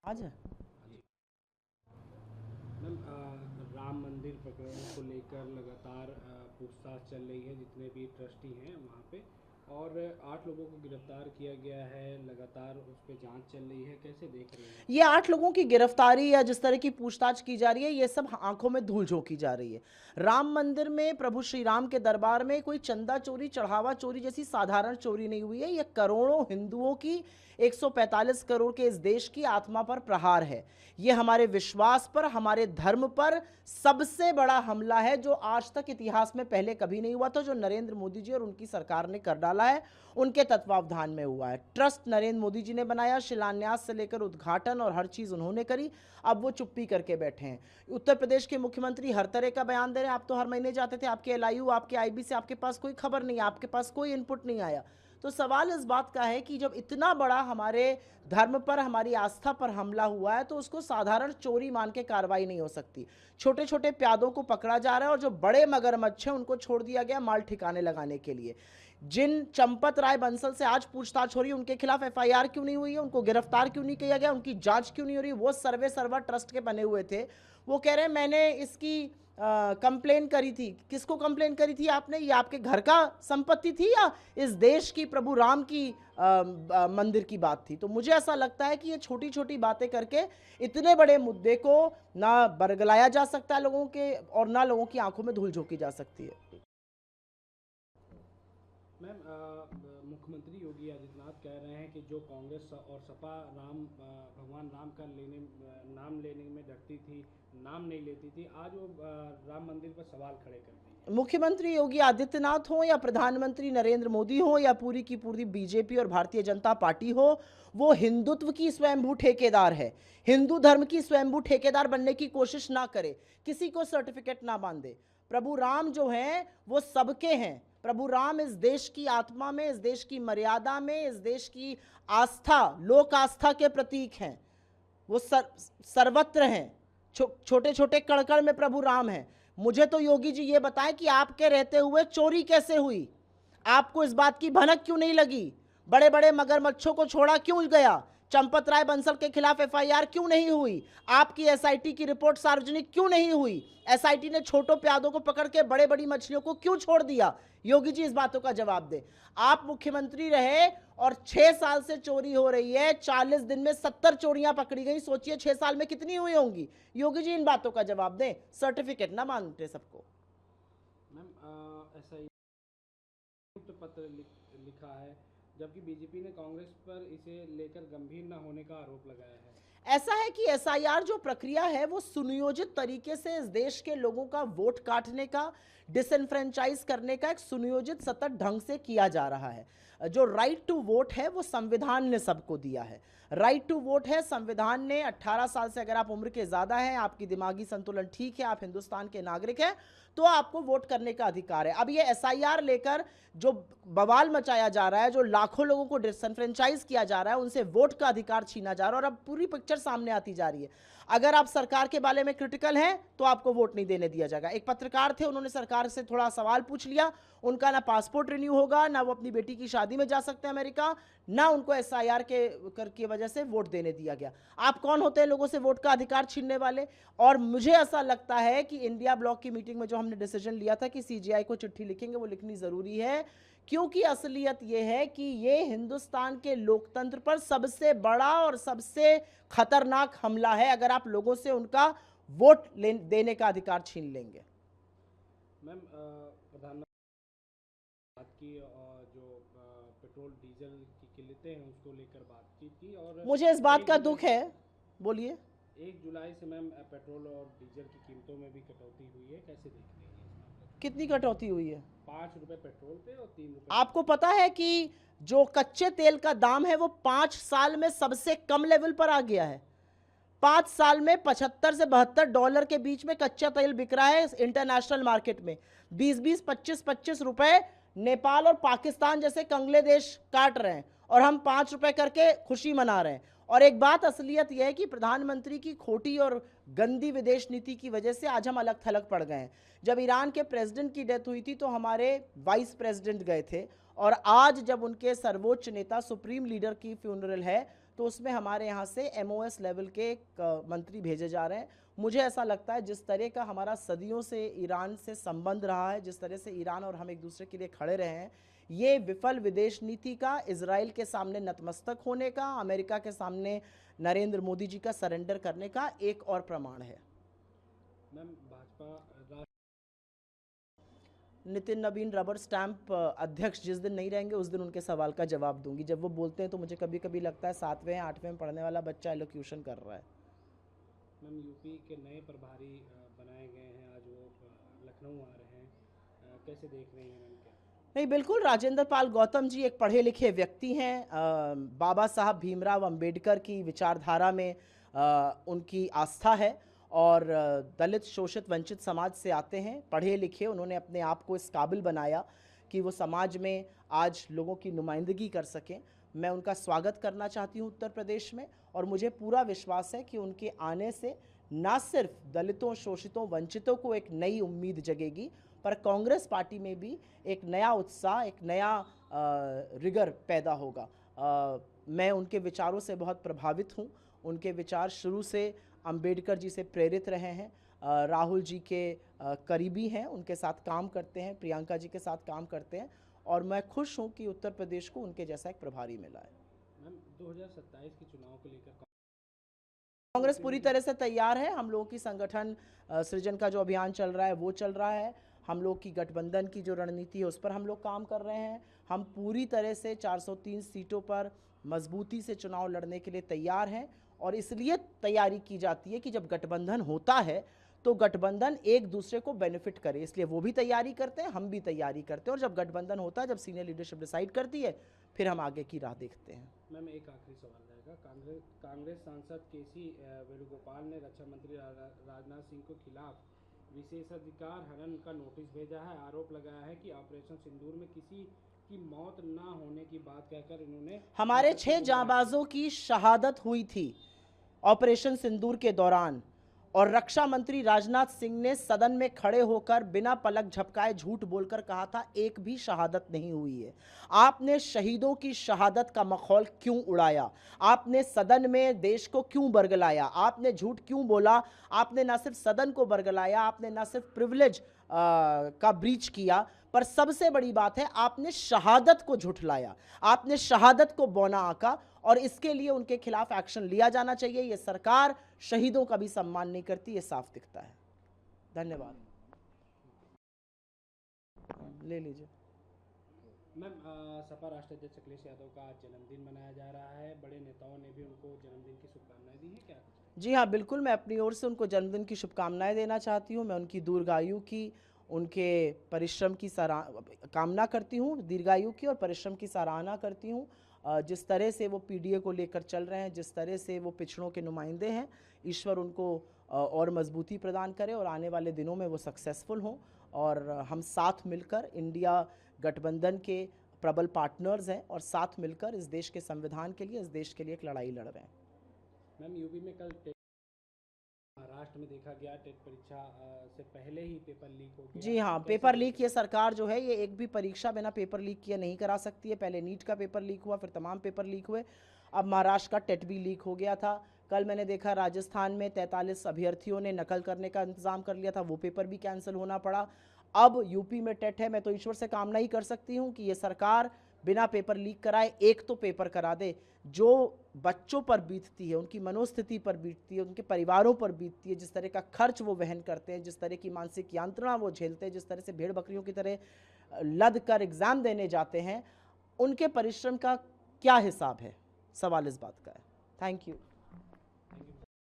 आज है। मैम, राम मंदिर प्रकरण को लेकर लगातार पूछताछ चल रही है। जितने भी ट्रस्टी हैं वहाँ पे, और 8 लोगों को गिरफ्तार किया गया है। लगातार उस पर जांच चल रही है। कैसे देख रहे हैं? ये 8 लोगों की गिरफ्तारी या जिस तरह की पूछताछ की जा रही है, ये सब आंखों में धूल झोंकी जा रही है। राम मंदिर में प्रभु श्री राम के दरबार में कोई चंदा चोरी, चढ़ावा चोरी जैसी साधारण चोरी नहीं हुई है। ये करोड़ों हिंदुओं की, 145 करोड़ के इस देश की आत्मा पर प्रहार है। ये हमारे विश्वास पर, हमारे धर्म पर सबसे बड़ा हमला है जो आज तक इतिहास में पहले कभी नहीं हुआ था, जो नरेंद्र मोदी जी और उनकी सरकार ने कर डाला है, उनके तत्वावधान में हुआ है। ट्रस्ट नरेंद्र मोदी जी ने बनाया, शिलान्यास से लेकर उद्घाटन और हर चीज उन्होंने करी। अब वो चुप्पी करके बैठे हैं। उत्तर प्रदेश के मुख्यमंत्री हर तरह का बयान दे रहे हैं। आप तो हर महीने जाते थे, आपके एलआईयू, आपके आईबी से आपके पास कोई खबर नहीं, आपके पास कोई इनपुट नहीं आया। तो सवाल इस बात का है कि जब इतना बड़ा हमारे धर्म पर, हमारी आस्था पर हमला हुआ है, तो उसको साधारण चोरी मान के कार्रवाई नहीं हो सकती। छोटे छोटे प्यादों को पकड़ा जा रहा है और जो बड़े मगरमच्छ हैं उनको छोड़ दिया गया माल ठिकाने लगाने के लिए। जिन चंपत राय बंसल से आज पूछताछ हो रही है, उनके खिलाफ एफआईआर क्यों नहीं हुई है, उनको गिरफ्तार क्यों नहीं किया गया, उनकी जांच क्यों नहीं हो रही? वो सर्वे सर्वा ट्रस्ट के बने हुए थे, वो कह रहे हैं मैंने इसकी कंप्लेन करी थी। किसको कंप्लेन करी थी आपने? ये आपके घर का संपत्ति थी या इस देश की, प्रभु राम की मंदिर की बात थी? तो मुझे ऐसा लगता है कि ये छोटी छोटी बातें करके इतने बड़े मुद्दे को ना बरगलाया जा सकता है लोगों के, और ना लोगों की आंखों में धूल झोंकी जा सकती है। मैम, मुख्यमंत्री योगी आदित्यनाथ कह रहे हैं कि जो कांग्रेस और सपा भगवान राम का नाम लेने में डरती थी, नाम नहीं लेती थी, आज वो राम मंदिर पर सवाल खड़े करती है। मुख्यमंत्री योगी आदित्यनाथ हो या प्रधानमंत्री नरेंद्र मोदी हो या पूरी की पूरी बीजेपी और भारतीय जनता पार्टी हो, वो हिंदुत्व की स्वयंभू ठेकेदार है। हिंदू धर्म की स्वयंभू ठेकेदार बनने की कोशिश ना करे, किसी को सर्टिफिकेट ना बांधे। प्रभु राम जो हैं वो सबके हैं। प्रभु राम इस देश की आत्मा में, इस देश की मर्यादा में, इस देश की आस्था, लोक आस्था के प्रतीक हैं। वो सर्वत्र हैं। छोटे छोटे कणकण में प्रभु राम हैं। मुझे तो योगी जी ये बताएं कि आपके रहते हुए चोरी कैसे हुई? आपको इस बात की भनक क्यों नहीं लगी? बड़े बड़े मगरमच्छों को छोड़ा क्यों गया? चंपत राय बंसल के खिलाफ एफआईआर क्यों नहीं हुई? आपकी एसआईटी की रिपोर्ट सार्वजनिक क्यों नहीं हुई? एसआईटी ने छोटों प्यादों को पकड़ के बड़े बड़ी मछलियों को क्यों छोड़ दिया? योगी जी इस बातों का जवाब दे। आप मुख्यमंत्री रहे और 6 साल से चोरी हो रही है, 40 दिन में 70 चोरियां पकड़ी गई। सोचिए 6 साल में कितनी हुई होंगी। योगी जी इन बातों का जवाब दें, सर्टिफिकेट ना मांगते सबको। मैम, ऐसा ही पत्र लिखा है, जबकि बीजेपी ने कांग्रेस पर इसे लेकर गंभीर न होने का आरोप लगाया है। ऐसा है कि एसआईआर जो प्रक्रिया है वो सुनियोजित तरीके से इस देश के लोगों का वोट काटने का, डिसएनफ्रेंचाइज करने का एक सुनियोजित सतत ढंग से किया जा रहा है। जो राइट टू वोट है वो संविधान ने सबको दिया है। राइट टू वोट है, संविधान ने 18 साल से अगर आप उम्र के ज़्यादा हैं, आपकी दिमागी संतुलन ठीक है, आप हिंदुस्तान के नागरिक हैं, तो आपको वोट करने का अधिकार है। अब ये एसआईआर लेकर जो बवाल मचाया जा रहा है, जो लाखों लोगों को डिसएनफ्रेंचाइज किया जा रहा है, उनसे वोट का अधिकार छीना जा रहा है, और अब पूरी पिक्चर सामने आती जा रही है। अगर आप सरकार के बारे में क्रिटिकल हैं तो आपको वोट नहीं देने दिया जाएगा। एक पत्रकार थे, उन्होंने सरकार से थोड़ा सवाल पूछ लिया, उनका ना पासपोर्ट रिन्यू होगा, ना वो अपनी बेटी की शादी में जा सकते हैं अमेरिका, ना उनको एसआईआर के कर की वजह से वोट देने दिया गया। आप कौन होते हैं लोगों से वोट का अधिकार छीनने वाले? और मुझे ऐसा लगता है कि इंडिया ब्लॉक की मीटिंग में जो हमने डिसीजन लिया था कि सीजीआई को चिट्ठी लिखेंगे, वो लिखनी जरूरी है, क्योंकि असलियत यह है कि ये हिंदुस्तान के लोकतंत्र पर सबसे बड़ा और सबसे खतरनाक हमला है अगर आप लोगों से उनका वोट देने का अधिकार छीन लेंगे। मैम, प्रधानमंत्री बात की, और जो पेट्रोल डीजल की कीमतें हैं उसको लेकर बात की थी, और मुझे इस बात का दुख है। बोलिए। 1 जुलाई से मैम पेट्रोल और डीजल की कीमतों में भी कटौती हुई है। कैसे देख रही हैं इस मामले को? कितनी कटौती हुई है? 5 रुपये पेट्रोल पे और 3 रुपये। आपको पता है कि जो कच्चे तेल का दाम है वो 5 साल में सबसे कम लेवल पर आ गया है। 5 साल में 75 से 72 डॉलर के बीच में कच्चा तेल बिक रहा है इंटरनेशनल मार्केट में। 20-20, 25-25 रुपए नेपाल और पाकिस्तान जैसे कंगले देश काट रहे हैं, और हम 5 रुपए करके खुशी मना रहे हैं। और एक बात असलियत यह है कि प्रधानमंत्री की खोटी और गंदी विदेश नीति की वजह से आज हम अलग थलग पड़ गए हैं। जब ईरान के प्रेसिडेंट की डेथ हुई थी तो हमारे वाइस प्रेसिडेंट गए थे, और आज जब उनके सर्वोच्च नेता, सुप्रीम लीडर की फ्यूनरल है, तो उसमें हमारे यहाँ से MOS लेवल के एक मंत्री भेजे जा रहे हैं। मुझे ऐसा लगता है जिस तरह का हमारा सदियों से ईरान से संबंध रहा है, जिस तरह से ईरान और हम एक दूसरे के लिए खड़े रहे हैं, ये विफल विदेश नीति का, इजराइल के सामने नतमस्तक होने का, अमेरिका के सामने नरेंद्र मोदी जी का सरेंडर करने का एक और प्रमाण है। मैम, भाजपा नितिन नवीन रबर स्टैंप अध्यक्ष जिस दिन नहीं रहेंगे उस दिन उनके सवाल का जवाब दूंगी। जब वो बोलते हैं तो मुझे कभी कभी लगता है 7वें 8वें में पढ़ने वाला बच्चा एलोक्यूशन कर रहा है। मैम, यूपी के नए प्रभारी बनाए गए हैं, आज वो लखनऊ आ रहे हैं, कैसे देख रही हैं मैम? क्या नहीं, बिल्कुल, राजेंद्र पाल गौतम जी एक पढ़े लिखे व्यक्ति हैं। बाबा साहब भीमराव अंबेडकर की विचारधारा में उनकी आस्था है और दलित शोषित वंचित समाज से आते हैं, पढ़े लिखे। उन्होंने अपने आप को इस काबिल बनाया कि वो समाज में आज लोगों की नुमाइंदगी कर सकें। मैं उनका स्वागत करना चाहती हूँ उत्तर प्रदेश में, और मुझे पूरा विश्वास है कि उनके आने से ना सिर्फ दलितों, शोषितों, वंचितों को एक नई उम्मीद जगेगी, पर कांग्रेस पार्टी में भी एक नया उत्साह, एक नया रिगर पैदा होगा। मैं उनके विचारों से बहुत प्रभावित हूँ। उनके विचार शुरू से अंबेडकर जी से प्रेरित रहे हैं। राहुल जी के करीबी हैं, उनके साथ काम करते हैं, प्रियंका जी के साथ काम करते हैं, और मैं खुश हूँ कि उत्तर प्रदेश को उनके जैसा एक प्रभारी मिला है। मैम, 2027 के चुनाव को लेकर कांग्रेस पूरी तरह से तैयार है। हम लोगों की संगठन सृजन का जो अभियान चल रहा है वो चल रहा है। हम लोग की गठबंधन की जो रणनीति है उस पर हम लोग काम कर रहे हैं। हम पूरी तरह से 403 सीटों पर मजबूती से चुनाव लड़ने के लिए तैयार हैं, और इसलिए तैयारी की जाती है कि जब गठबंधन होता है तो गठबंधन एक दूसरे को बेनिफिट करे, इसलिए वो भी तैयारी करते हैं, हम भी तैयारी करते हैं, और जब गठबंधन होता है, जब सीनियर लीडरशिप डिसाइड करती है, फिर हम आगे की राह देखते हैं। मैम, एक आखिरी सवाल रहेगा। कांग्रेस सांसद केसी वेणुगोपाल ने रक्षा मंत्री राजनाथ सिंह के खिलाफ विशेषाधिकार हनन का नोटिस भेजा है। आरोप लगाया है कि ऑपरेशन सिंदूर में किसी की मौत ना होने की बात कहकर इन्होंने हमारे 6 जांबाजों की शहादत हुई थी ऑपरेशन सिंदूर के दौरान, और रक्षा मंत्री राजनाथ सिंह ने सदन में खड़े होकर बिना पलक झपकाए झूठ बोलकर कहा था एक भी शहादत नहीं हुई है। आपने शहीदों की शहादत का मखौल क्यों उड़ाया? आपने सदन में देश को क्यों बरगलाया? आपने झूठ क्यों बोला? आपने ना सिर्फ सदन को बरगलाया, आपने ना सिर्फ प्रिविलेज का ब्रीच किया, पर सबसे बड़ी बात है आपने शहादत को झुठलाया, आपने शहादत को बौना आंका, और इसके लिए उनके खिलाफ एक्शन लिया जाना चाहिए। ये सरकार शहीदों का भी सम्मान नहीं करती, ये साफ दिखता है। धन्यवाद। ले लीजिए। मैम, सपा राष्ट्रीय अध्यक्ष अखिलेश यादव का आज जन्मदिन मनाया जा रहा है। बड़े नेताओं ने भी उनको जन्मदिन की शुभकामनाएं दी हैं, क्या? जी हाँ, बिल्कुल, मैं अपनी ओर से उनको जन्मदिन की शुभकामनाएं देना चाहती हूँ। मैं उनकी दीर्घायु की, उनके परिश्रम की कामना करती हूँ, दीर्घायु की और परिश्रम की सराहना करती हूँ। जिस तरह से वो PDA को लेकर चल रहे हैं, जिस तरह से वो पिछड़ों के नुमाइंदे हैं, ईश्वर उनको और मजबूती प्रदान करे और आने वाले दिनों में वो सक्सेसफुल हों, और हम साथ मिलकर, इंडिया गठबंधन के प्रबल पार्टनर्स हैं, और साथ मिलकर इस देश के संविधान के लिए, इस देश के लिए एक लड़ाई लड़ रहे हैं। मैम, यूपी में कल महाराष्ट्र में देखा गया टेट परीक्षा से पहले ही पेपर लीक हो गया। जी हाँ, पेपर लीक, ये सरकार जो है ये एक भी परीक्षा बिना पेपर लीक किए नहीं करा सकती है। पहले नीट का पेपर लीक हुआ, फिर तमाम पेपर लीक हुए, अब महाराष्ट्र का टेट भी लीक हो गया था। कल मैंने देखा राजस्थान में 43 अभ्यर्थियों ने नकल करने का इंतजाम कर लिया था, वो पेपर भी कैंसिल होना पड़ा। अब यूपी में टेट है। मैं तो ईश्वर से कामना ही कर सकती हूँ कि ये सरकार बिना पेपर लीक कराए एक तो पेपर करा दे। जो बच्चों पर बीतती है, उनकी मनोस्थिति पर बीतती है, उनके परिवारों पर बीतती है, जिस तरह का खर्च वो वहन करते हैं, जिस तरह की मानसिक यांत्रणा वो झेलते हैं, जिस तरह से भेड़ बकरियों की तरह लद कर एग्ज़ाम देने जाते हैं, उनके परिश्रम का क्या हिसाब है? सवाल इस बात का है। Thank you.